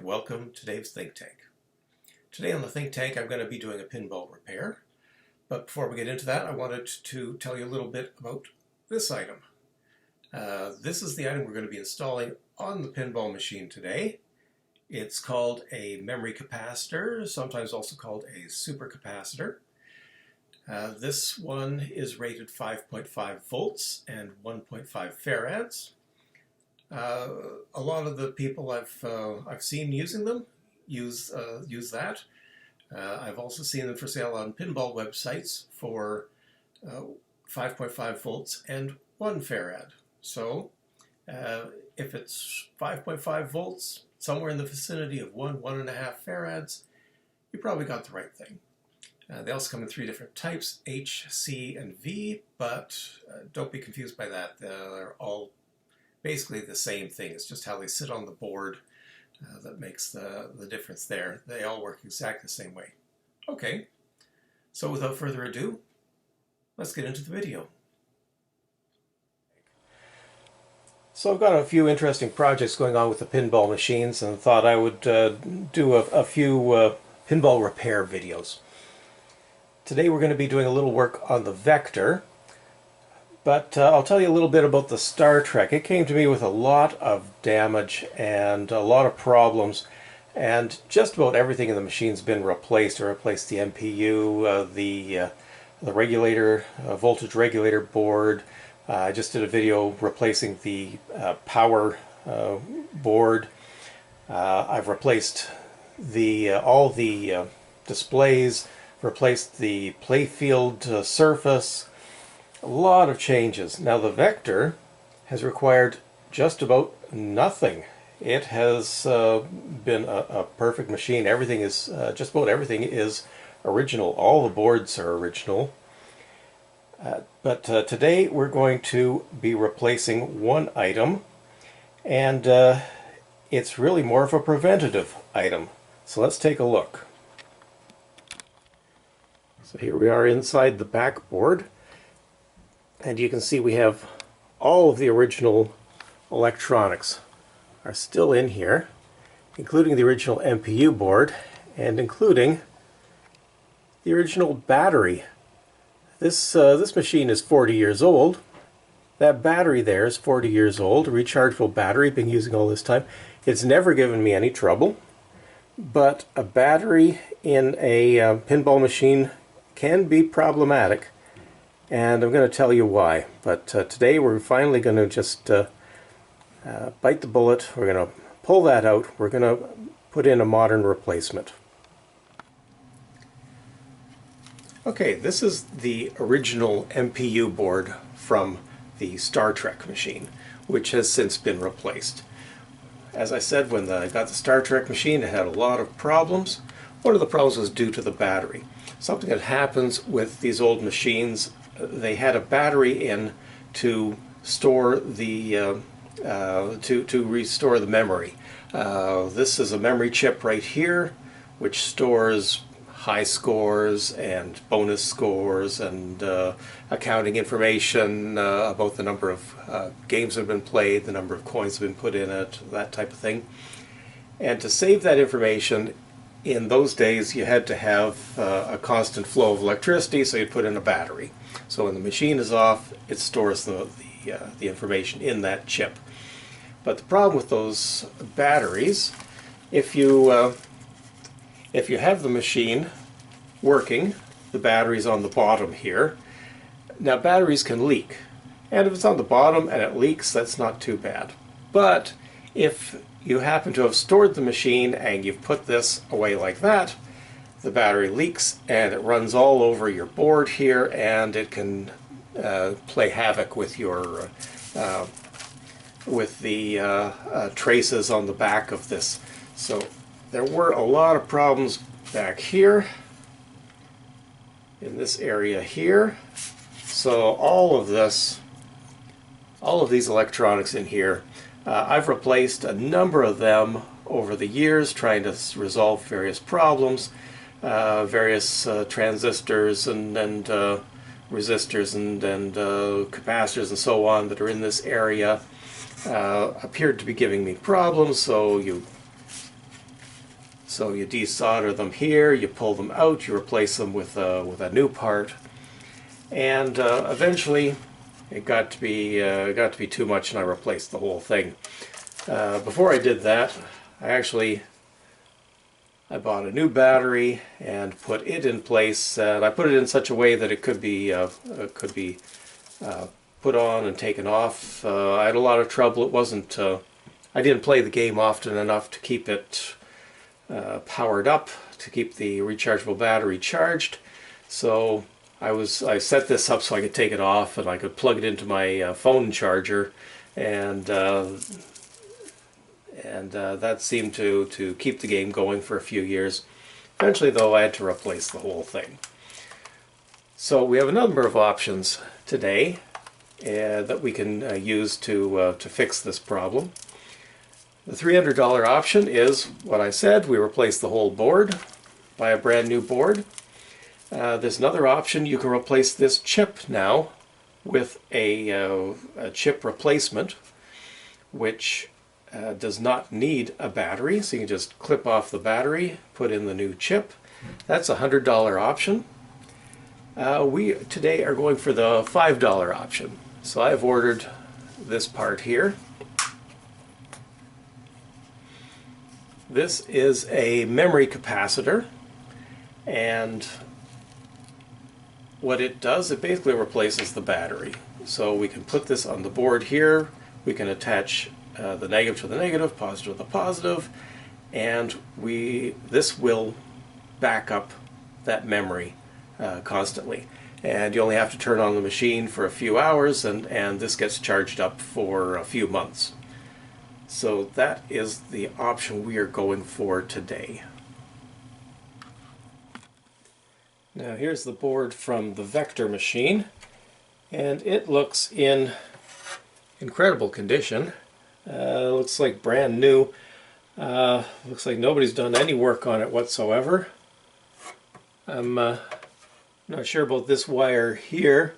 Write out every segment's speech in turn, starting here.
welcome to Dave's Think Tank. Today on the Think Tank I'm going to be doing a pinball repair, but before we get into that I wanted to tell you a little bit about this item. This is the item we're going to be installing on the pinball machine today. It's called a memory capacitor, sometimes also called a supercapacitor. This one is rated 5.5 volts and 1.5 farads. A lot of the people I've seen using them use that. I've also seen them for sale on pinball websites for 5.5 volts and 1 farad. So if it's 5.5 volts, somewhere in the vicinity of 1.5 farads, you probably got the right thing. They also come in 3 different types, H, C, and V, but don't be confused by that. They're all basically the same thing. It's just how they sit on the board that makes the difference there. They all work exactly the same way. Okay, so without further ado, let's get into the video. So I've got a few interesting projects going on with the pinball machines and thought I would do a few pinball repair videos. Today we're going to be doing a little work on the Vector. But I'll tell you a little bit about the Star Trek. It came to me with a lot of damage and a lot of problems, and just about everything in the machine's been replaced. I replaced the MPU, the regulator, voltage regulator board. I just did a video replacing the power board. I've replaced all the displays, replaced the playfield surface. A lot of changes. Now the Vector has required just about nothing. It has been a perfect machine. Everything is, just about everything is original. All the boards are original. But today we're going to be replacing one item, and it's really more of a preventative item. So let's take a look. So here we are inside the backboard. And you can see we have all of the original electronics are still in here, including the original MPU board and including the original battery. This machine is 40 years old. That battery there is 40 years old, a rechargeable battery, been using all this time. It's never given me any trouble, but a battery in a pinball machine can be problematic. And I'm going to tell you why. But today we're finally going to just bite the bullet. We're going to pull that out. We're going to put in a modern replacement. Okay, this is the original MPU board from the Star Trek machine, which has since been replaced. As I said, when I got the Star Trek machine, it had a lot of problems. One of the problems was due to the battery. Something that happens with these old machines, they had a battery in to store the to restore the memory. This is a memory chip right here, which stores high scores and bonus scores and accounting information about the number of games that have been played, the number of coins that have been put in it, that type of thing. And to save that information, in those days you had to have a constant flow of electricity, so you'd put in a battery. So when the machine is off, it stores the information in that chip. But the problem with those batteries, if you have the machine working, the battery's on the bottom here. Now batteries can leak, and if it's on the bottom and it leaks, that's not too bad. But if you happen to have stored the machine and you've put this away like that, the battery leaks and it runs all over your board here, and it can play havoc with your traces on the back of this. So there were a lot of problems back here in this area here. So all of these electronics in here, I've replaced a number of them over the years, trying to resolve various problems, various transistors and resistors and capacitors and so on that are in this area appeared to be giving me problems, so you So you desolder them here, you pull them out, you replace them with a new part, and eventually it got to be too much, and I replaced the whole thing. Before I did that, I bought a new battery and put it in place. And I put it in such a way that it could be put on and taken off. I had a lot of trouble. It wasn't. I didn't play the game often enough to keep it powered up, to keep the rechargeable battery charged. So I set this up so I could take it off and I could plug it into my phone charger, and that seemed to keep the game going for a few years. Eventually, though, I had to replace the whole thing. So we have a number of options today that we can use to fix this problem. The $300 option is what I said. We replace the whole board, buy a brand new board. There's another option. You can replace this chip now with a chip replacement, which does not need a battery. So you can just clip off the battery, put in the new chip. That's a $100 option. We today are going for the $5 option. So I've ordered this part here. This is a memory capacitor, and what it does, it basically replaces the battery. So we can put this on the board here, we can attach the negative to the negative, positive to the positive, and this will back up that memory constantly. And you only have to turn on the machine for a few hours, and this gets charged up for a few months. So that is the option we are going for today. Now here's the board from the Vector machine, and it looks in incredible condition. Looks like brand new. Looks like nobody's done any work on it whatsoever. I'm not sure about this wire here.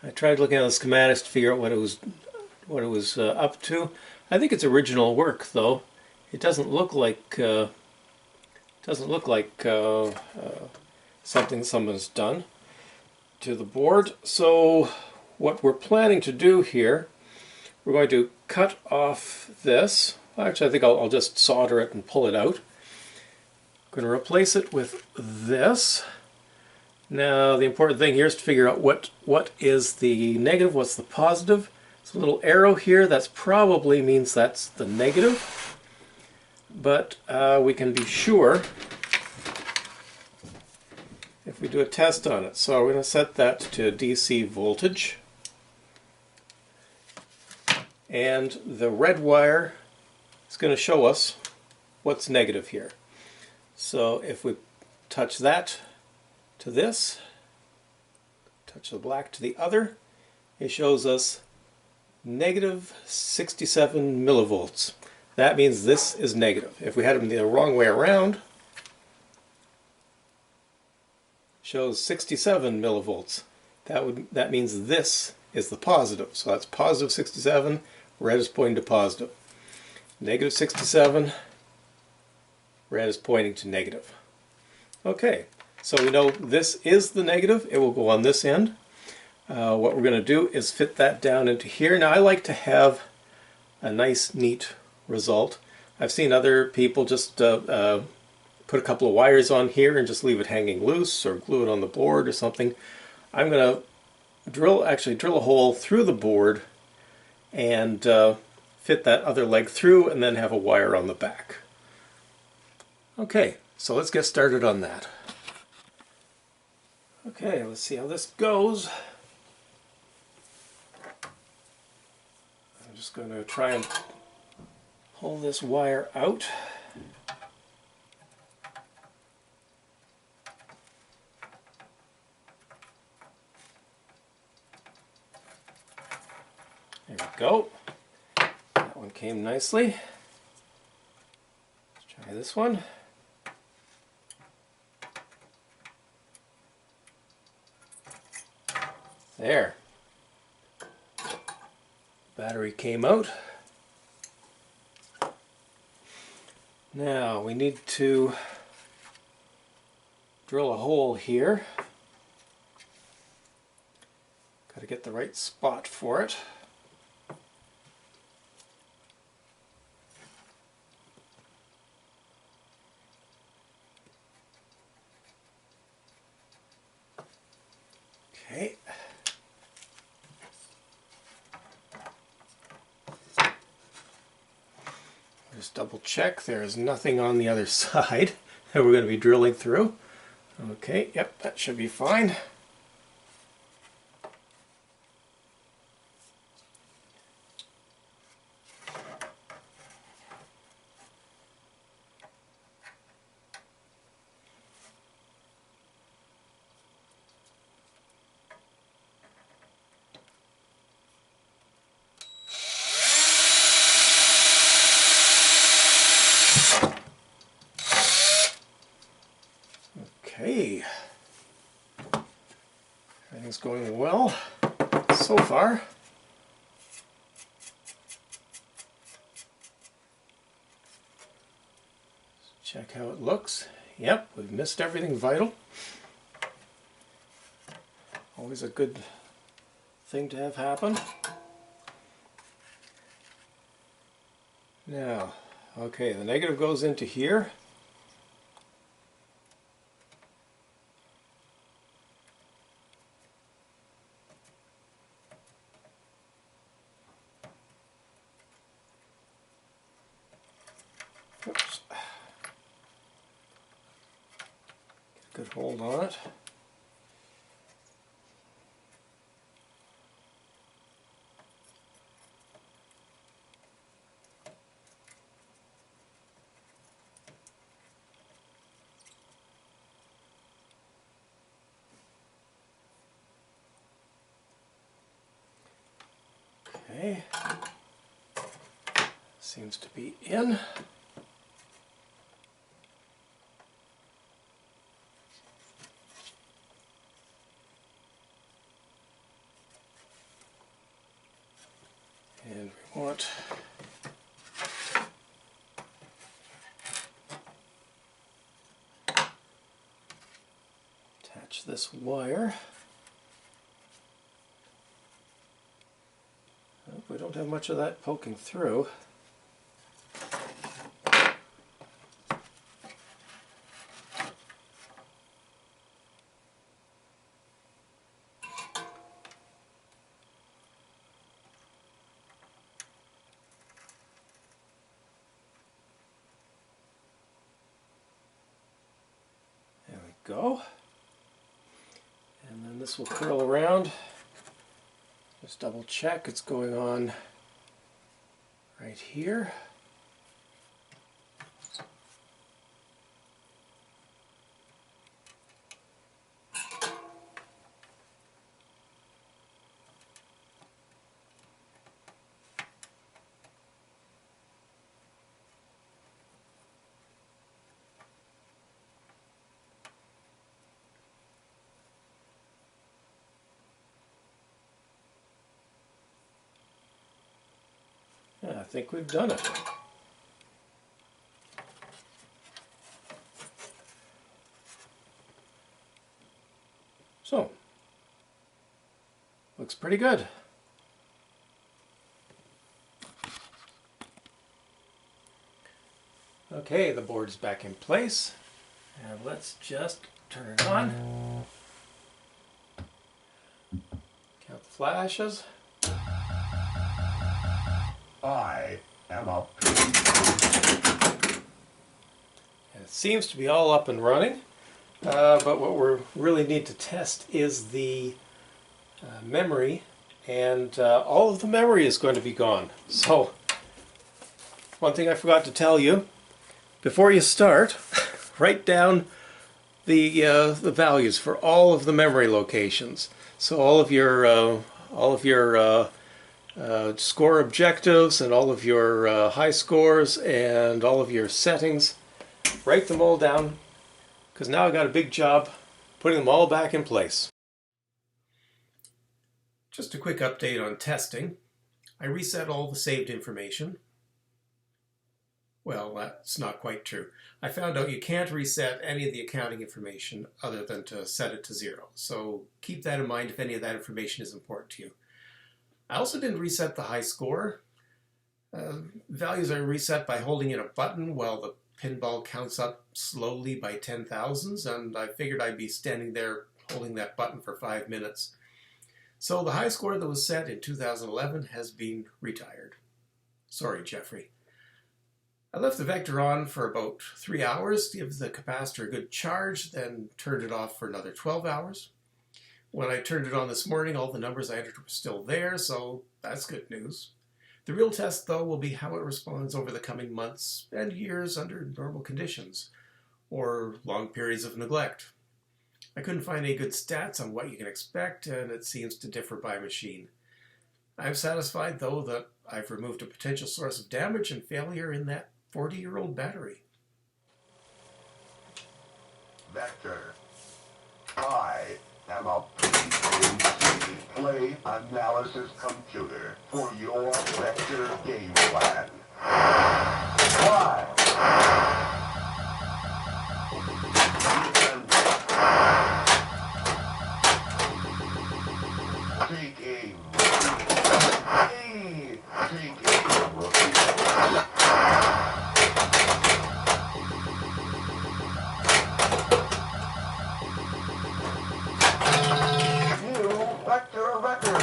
I tried looking at the schematics to figure out what it was up to. I think it's original work, though. It doesn't look like something someone's done to the board. So what we're planning to do here, we're going to cut off this. Actually, I think I'll just solder it and pull it out. I'm going to replace it with this. Now the important thing here is to figure out what is the negative, what's the positive. There's a little arrow here, that probably means that's the negative, but we can be sure if we do a test on it. So we're going to set that to DC voltage, and the red wire is going to show us what's negative here. So if we touch that to this, touch the black to the other, it shows us negative 67 millivolts. That means this is negative. If we had them the wrong way around, shows 67 millivolts. That means this is the positive. So that's positive 67, red is pointing to positive. Negative 67, red is pointing to negative. Okay, so we know this is the negative. It will go on this end. What we're going to do is fit that down into here. Now I like to have a nice, neat result. I've seen other people just put a couple of wires on here and just leave it hanging loose, or glue it on the board or something. I'm going to drill a hole through the board and fit that other leg through, and then have a wire on the back. Okay, so let's get started on that. Okay, let's see how this goes. I'm just going to try and pull this wire out. There we go. That one came nicely. Let's try this one. There. Battery came out. Now we need to drill a hole here. Got to get the right spot for it. Okay. Just double check there is nothing on the other side that we're going to be drilling through. Okay, yep, that should be fine. Okay, everything's going well so far. Check how it looks. Yep, we've missed everything vital. Always a good thing to have happen. Now, okay, the negative goes into here. Oops. Get a good hold on it. Okay, seems to be in. And we want attach this wire. Oh, we don't have much of that poking through. There we go. And then this will curl around. Just double check it's going on right here. Yeah, I think we've done it. So, looks pretty good. Okay, the board's back in place. And let's just turn it on. Count the flashes. I am a And it seems to be all up and running, but what we really need to test is the memory, and all of the memory is going to be gone. So, one thing I forgot to tell you, before you start, write down the values for all of the memory locations. So all of your score objectives and all of your high scores and all of your settings, write them all down, because now I've got a big job putting them all back in place. Just a quick update on testing. I reset all the saved information. Well, that's not quite true. I found out you can't reset any of the accounting information other than to set it to 0. So keep that in mind if any of that information is important to you. I also didn't reset the high score. Values are reset by holding in a button while the pinball counts up slowly by 10,000s, and I figured I'd be standing there holding that button for 5 minutes. So the high score that was set in 2011 has been retired. Sorry, Jeffrey. I left the Vector on for about 3 hours to give the capacitor a good charge, then turned it off for another 12 hours. When I turned it on this morning, all the numbers I entered were still there, so that's good news. The real test, though, will be how it responds over the coming months and years under normal conditions, or long periods of neglect. I couldn't find any good stats on what you can expect, and it seems to differ by machine. I'm satisfied, though, that I've removed a potential source of damage and failure in that 40-year-old battery. Vector. I am a PAC play analysis computer for your Vector game plan. Why? Take aim. Take aim, rookie. Vector record.